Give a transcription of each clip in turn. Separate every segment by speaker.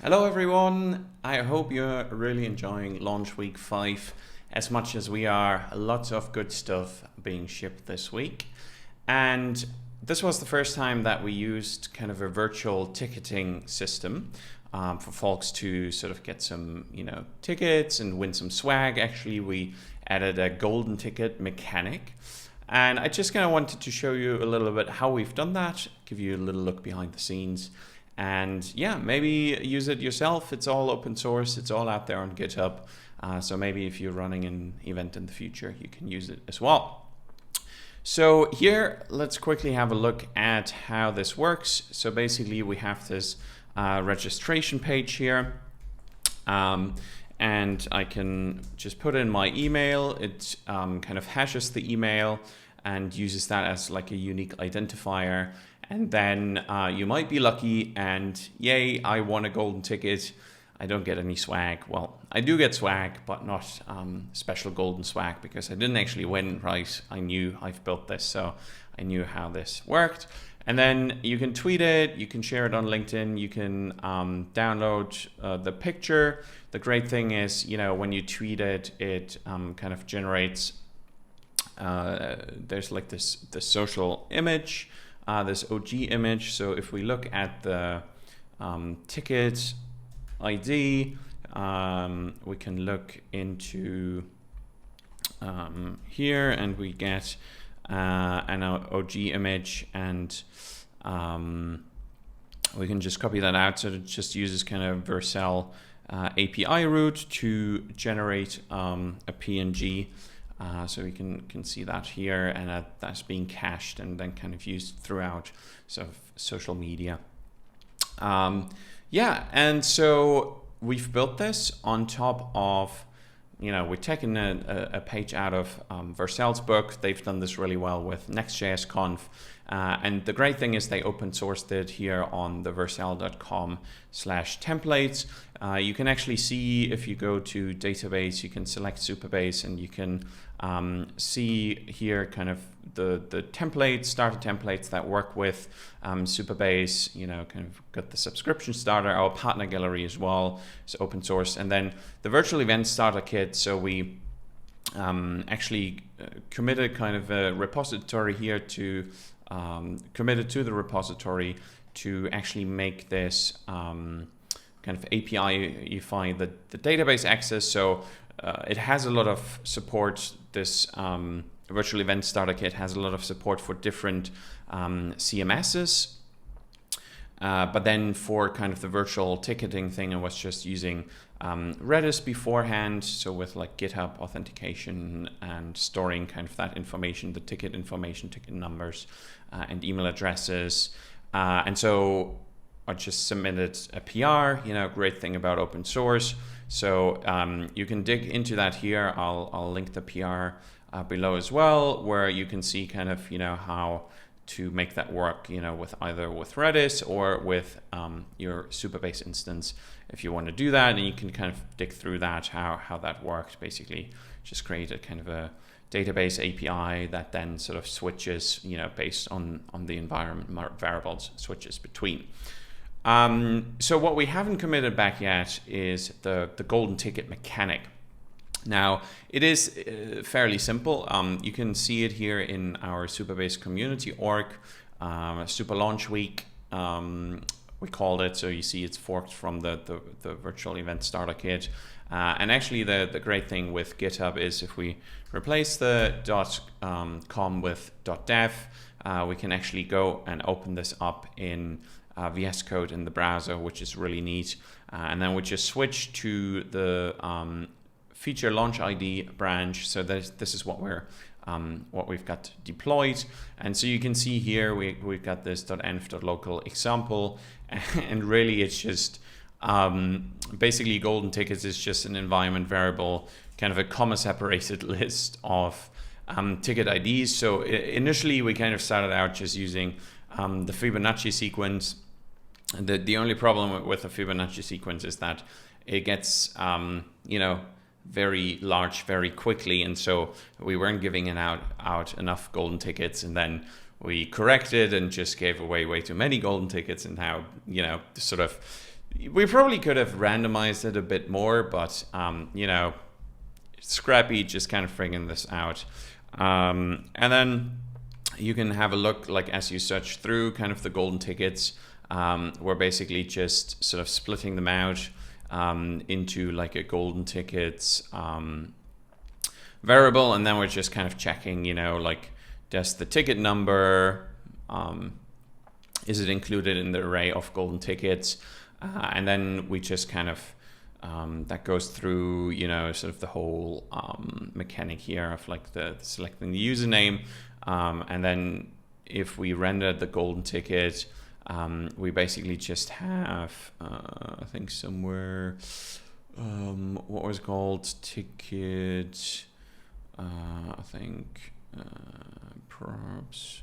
Speaker 1: Hello everyone, I hope you're really enjoying launch week 5 as much as we are. Lots of good stuff being shipped this week. And this was the first time that we used kind of a virtual ticketing system for folks to sort of get some, tickets and win some swag. Actually, we added a golden ticket mechanic. And I just kind of wanted to show you a little bit how we've done that, give you a little look behind the scenes. And yeah, maybe use it yourself. It's all open source. It's all out there on GitHub. So maybe if you're running an event in the future, you can use it as well. So here, let's quickly have a look at how this works. So basically, we have this registration page here. And I can just put in my email. It kind of hashes the email and uses that as like a unique identifier. And then you might be lucky and yay, I won a golden ticket. I don't get any swag. Well, I do get swag, but not special golden swag because I didn't actually win, right? I knew I've built this, so I knew how this worked. And then you can tweet it, you can share it on LinkedIn, you can download the picture. The great thing is, when you tweet it, it kind of generates, there's like this social image, this OG image. So if we look at the ticket ID, we can look into here and we get an OG image, and we can just copy that out. So it just uses kind of Vercel API route to generate a PNG. So we can see that here, and that's being cached and then kind of used throughout sort of social media. And so we've built this on top of, we've taken a page out of Vercel's book. They've done this really well with Next.js Conf. And the great thing is they open sourced it here on the vercel.com/templates. You can actually see, if you go to database, you can select Supabase, and you can see here kind of the starter templates that work with Supabase. Kind of got the subscription starter, our partner gallery as well. It's open source. And then the virtual event starter kit. So we actually committed kind of a repository here committed to the repository to actually make this kind of API-ify the database access. So it has a lot of support. This virtual event starter kit has a lot of support for different CMSs. But then for kind of the virtual ticketing thing, I was just using Redis beforehand. So with like GitHub authentication and storing kind of that information, the ticket information, ticket numbers, and email addresses. And so I just submitted a PR, great thing about open source. So you can dig into that here. I'll link the PR below as well, where you can see kind of, how to make that work, with either with Redis or with your Supabase instance, if you want to do that. And you can kind of dig through that, how that worked. Basically, just create a kind of a database API that then sort of switches, based on the environment variables, switches between. So what we haven't committed back yet is the golden ticket mechanic. Now, it is fairly simple. You can see it here in our Supabase community org, Super Launch Week, we called it. So you see it's forked from the virtual event starter kit. And actually the great thing with GitHub is if we replace the .com with .dev, we can actually go and open this up in VS Code in the browser, which is really neat. And then we just switch to the feature launch ID branch. So this is what we've got deployed. And so you can see here we've got this .env.local example, and really it's just basically golden tickets is just an environment variable, kind of a comma separated list of ticket IDs. So initially we kind of started out just using the Fibonacci sequence. The only problem with the Fibonacci sequence is that it gets very large very quickly, and so we weren't giving out enough golden tickets, and then we corrected and just gave away way too many golden tickets, and now sort of We probably could have randomized it a bit more, but you know, Scrappy just kind of figuring this out. And then you can have a look, like as you search through kind of the golden tickets, we're basically just sort of splitting them out into like a golden tickets variable, and then we're just kind of checking, you know, like does the ticket number, is it included in the array of golden tickets? And then we just kind of, that goes through, you know, sort of the whole mechanic here of like the selecting the username. And then if we render the golden ticket, we basically just have, I think somewhere, what was called ticket, I think, perhaps,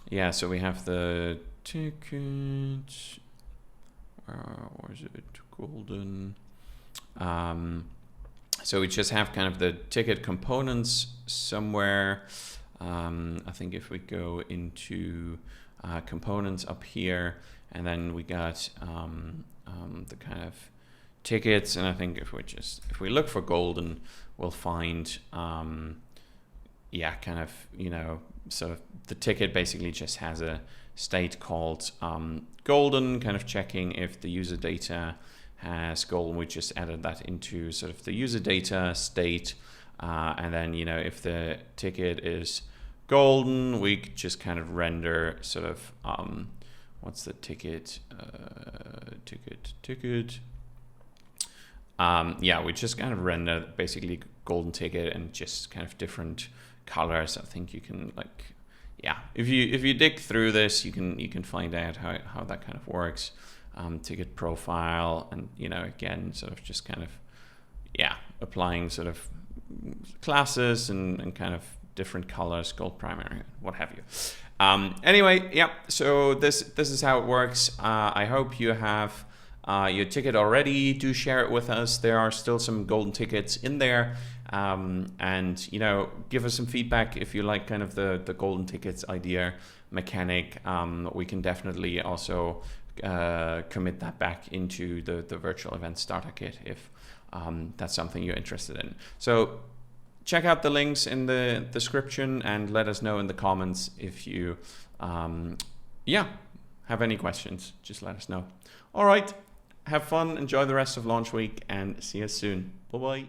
Speaker 1: yeah, so we have the ticket, or is it golden? So we just have kind of the ticket components somewhere. I think if we go into components up here, and then we got the kind of tickets, and I think if we look for golden, we'll find yeah, kind of, you know, sort of the ticket basically just has a state called golden, kind of checking if the user data has golden. We just added that into sort of the user data state, and then, you know, if the ticket is golden, we just kind of render sort of what's the ticket, ticket. Yeah, we just kind of render basically golden ticket and just kind of different colors. I think you can, like, yeah, if you dig through this, you can find out how that kind of works. Ticket profile, and, you know, again, sort of just kind of, yeah, applying sort of classes and kind of different colors, gold primary, what have you. Anyway, yeah, so this is how it works. I hope you have your ticket already. Do share it with us. There are still some golden tickets in there. And, you know, give us some feedback if you like kind of the golden tickets idea mechanic. We can definitely also commit that back into the virtual event starter kit if that's something you're interested in. So check out the links in the description and let us know in the comments if you yeah, have any questions. Just let us know. All right, have fun, enjoy the rest of launch week, and see you soon. Bye bye.